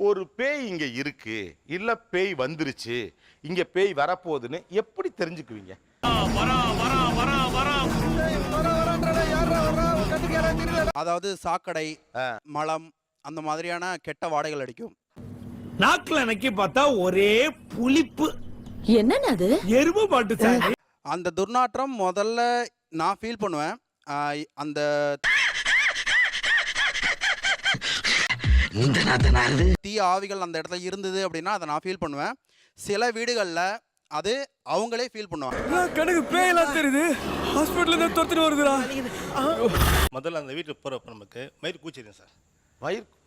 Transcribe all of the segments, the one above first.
ஒரு பேய் இங்க இருக்கு இல்ல பேய் வந்துருச்சு இங்க பேய் வரப்போகுதுன்னு எப்படி தெரிஞ்சுக்குவீங்க? அதாவது சாக்கடை, மலம் அந்த மாதிரியான கெட்ட வாடைகள் அடிக்கும். நாக்குல நக்கி பார்த்தா ஒரே புளிப்பு. என்னன்னு அது? எருமை மாட்டு சாணி. அந்த துர்நாற்றம் முதல்ல நான் ஃபீல் பண்ணுவேன். அந்த தீய ஆவிகள் அந்த இடத்துல இருந்தது அப்படின்னா அதை நான் ஃபீல் பண்ணுவேன். சில வீடுகளில் அது அவங்களே ஃபீல் பண்ணுவாங்க. கணக்கு பேயெல்லாம் தெரியுது, ஹாஸ்பிட்டல்ல இருந்து துரத்துட்டு வருதுடா. முதல்ல அந்த வீட்டுக்கு போகிறப்ப நமக்கு மயிர் கூச்சரியும் சார்.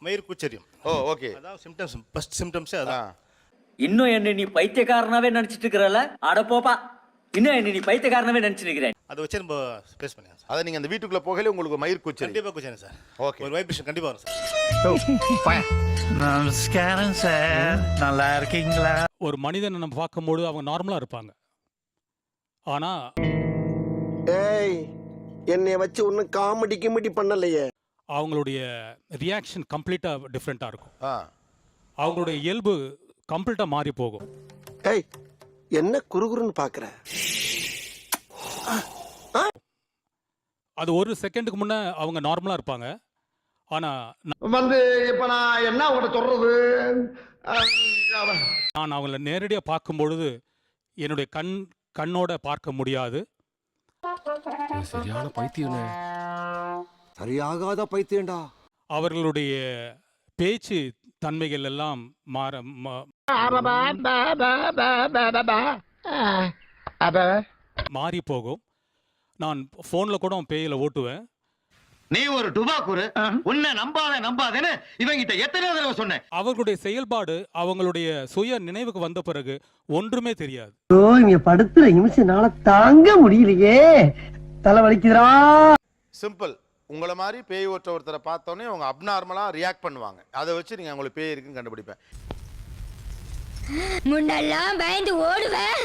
மயிர் கூச்சரியும். ஓகே. அதான் சிம்டம்ஸ், ஃபர்ஸ்ட் சிம்டம்ஸே அதான். இன்னும் என்ன நீ பைத்தியக்காரனாவே நினைச்சிட்டு இருக்கிறல? அட போப்பா, இன்னும் என்ன நீ பைத்தியக்காரனாவே நினைச்சிட்டு இருக்கிறேன். அதை வச்சு நம்ம ஃபேஸ் பண்ணியாங்க சார். அதை நீங்க அந்த வீட்டுக்குள்ள போகல உங்களுக்கு மயிர் கூச்சல் கண்டிப்பாக கூச்சரியும் சார். ஓகே. ஒரு வைப்ரேஷன் கண்டிப்பாக வரும் சார். நமஸ்காரம் சார், நல்லா இருக்கீங்களா? ஒரு மனிதனை நம்ம பார்க்கும்போது அவங்க நார்மலாக இருப்பாங்க. ஆனால் ஏய், என்னைய வச்சு ஒன்றும் காமெடி கிமெடி பண்ணலையே. அவங்களுடைய ரியாக்ஷன் கம்ப்ளீட்டாக டிஃப்ரெண்ட்டாக இருக்கும். அவங்களுடைய இயல்பு கம்ப்ளீட்டாக மாறி போகும். ஏய், என்ன குறுகுறுன்னு பார்க்குற? அது ஒரு செகண்டுக்கு முன்னே அவங்க நார்மலாக இருப்பாங்க. ஆனால் வந்து இப்ப நான் என்ன உங்கள்கிட்ட சொல்றது? நான் அவங்கள நேரடியாக பார்க்கும் பொழுது என்னுடைய கண்ணோட பார்க்க முடியாது. சரியான பைத்தியம். சரியாகாத பைத்தியம்டா. அவர்களுடைய பேச்சு தன்மைகள் எல்லாம் மாறி போகும். நான் ஃபோனில் கூட பேயில ஓட்டுவேன். நீ ஒரு டுபாக்குரு, உன்னை நம்பாதேன்னு இவங்கிட்ட எத்தனை தடவை சொன்னேன். அவர்களுடைய செயல்பாடு அவங்களுடைய சுய நினைவுக்கு வந்த பிறகு ஒன்றுமே தெரியாது. இங்க படுத்துற நிமிஷம்னால தாங்க முடியலையே, தலை வலிக்குதுடா. சிம்பிள். உங்களை மாதிரி பேய் ஓட்ட ஒருத்தரை பார்த்தோன்னே அவங்க அப்நார்மலாக ரியாக்ட் பண்ணுவாங்க. அதை வச்சு நீங்கள் அவங்களுக்கு பேய் இருக்குன்னு கண்டுபிடிப்பேன். முன்னெல்லாம் பயந்து ஓடுவேன்.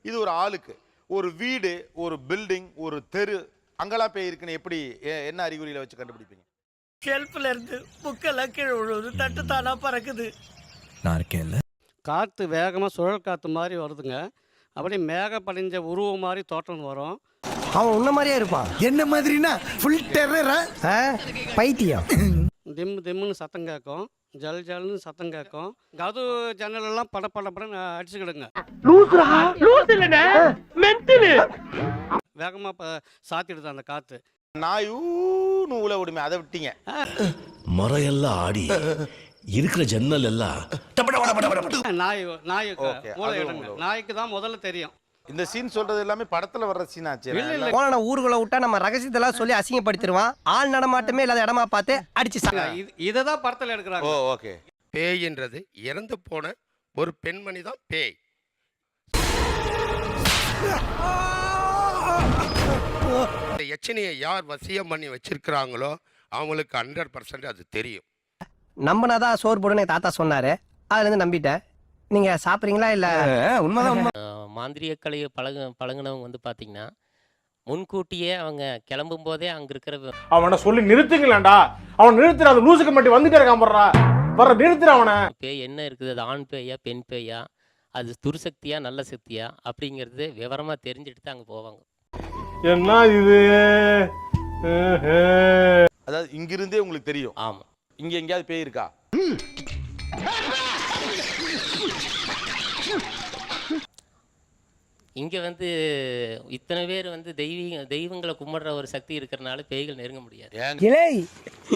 இது ஒரு ஆளுக்கு, ஒரு வீடு, ஒரு பில்டிங், ஒரு தெரு, அங்கெல்லாம் பேய் இருக்குன்னு எப்படி என்ன அறிகுறியில் வச்சு கண்டுபிடிப்பீங்க? ஷெல்ஃப்ல இருந்து புக்கெல்லாம் கீழே விழுவுது, தட்டு தானா பறக்குது. நான் இருக்கேன்ல. காற்று வேகமாக சுழல் காற்று மாதிரி வருதுங்க. அப்படியே மேக படிஞ்ச உருவம் மாதிரி தோற்றம் வரும். அவன் உன்ன மாதிரியே இருப்பான். என்ன மாதிரினா ஃபுல் டெரரா? பைத்தியம். திம்மு திம்முன்னு சத்தம் கேட்கும், ஜல் ஜல்னு சத்தம் கேட்கும். கதவு ஜன்னல் எல்லாம் படன்னு அடிச்சுக்கிடுங்க. வேகமாக சாத்திடுது அந்த காற்று. நாயூன்னு ஊழ விடுமே, அதை விட்டீங்க. மறையெல்லாம் ஆடி இருக்கிற ஜன்னல் எல்லாம் நாய்க்கு தான் முதல்ல தெரியும். இந்த சீன் சொல்றது எல்லாமே படத்துல வர்ற சீன் ஆச்சு. ஊருக்குள்ள விட்டா நம்ம ரகசியத்தெல்லாம் சொல்லி அசிங்கப்படுத்திடுவான். ஆள் நடமாட்டமே இல்லாத இடமா பார்த்து அடிச்சு இதை தான் படத்தில் எடுக்கிறாங்க. ஓகே. பேய்ன்றது இறந்து போன ஒரு பெண்மணி தான் பேய். இந்த எச்சனையை யார் வசியம் பண்ணி வச்சிருக்கிறாங்களோ அவங்களுக்கு 100% அது தெரியும். நம்பினாதான் சோறு போடுன்னு தாத்தா சொன்னாரு, அதுல இருந்து நம்பிட்டேன். நீங்க சாப்பிடுறீங்களா? இல்ல உண்மைதான். மாந்திரிய கலையை பழகுனவங்க வந்து பாத்தீங்கன்னா முன்கூட்டியே அவங்க கிளம்பும் போதே அங்க இருக்கிற அவனை சொல்லி நிறுத்துங்களேன்டா. அவன் நிறுத்துற, அது லூசுக்கு மட்டும் வந்துட்டே இருக்கான். வர்ற நிறுத்துற அவனை. பேய் என்ன இருக்குது, அது ஆண் பேயா பெண் பேயா, அது துர்சக்தியா நல்ல சக்தியா அப்படிங்கிறது விவரமா தெரிஞ்சுட்டு தான் அங்க போவாங்க. என்ன இது? அதாவது இங்கிருந்தே உங்களுக்கு தெரியும். ஆமா. இங்க எங்கேயாவது பேய் இருக்கா? இங்க வந்து இத்தனை பேர் வந்து தெய்வங்களை கும்பிடுற ஒரு சக்தி இருக்கிறனால பேய்கள் நெருங்க முடியாது.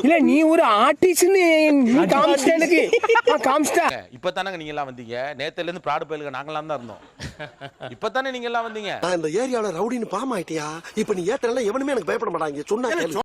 இல்ல நீ ஒரு ஆர்டிஸ்ட்னு இப்பதானங்க நீங்க எல்லாம் வந்தீங்க. நேத்துல இருந்து பிராடு பயலுங்க நாங்களாம் தான் இருந்தோம். இப்பதானே நீங்க எல்லாம் வந்தீங்க. இந்த ஏரியாவில் ரவுடின்னு பாமாயிட்டியா? இப்ப நீ ஏத்தனால எவனுமே எனக்கு பயப்பட மாட்டாங்க. சொன்னா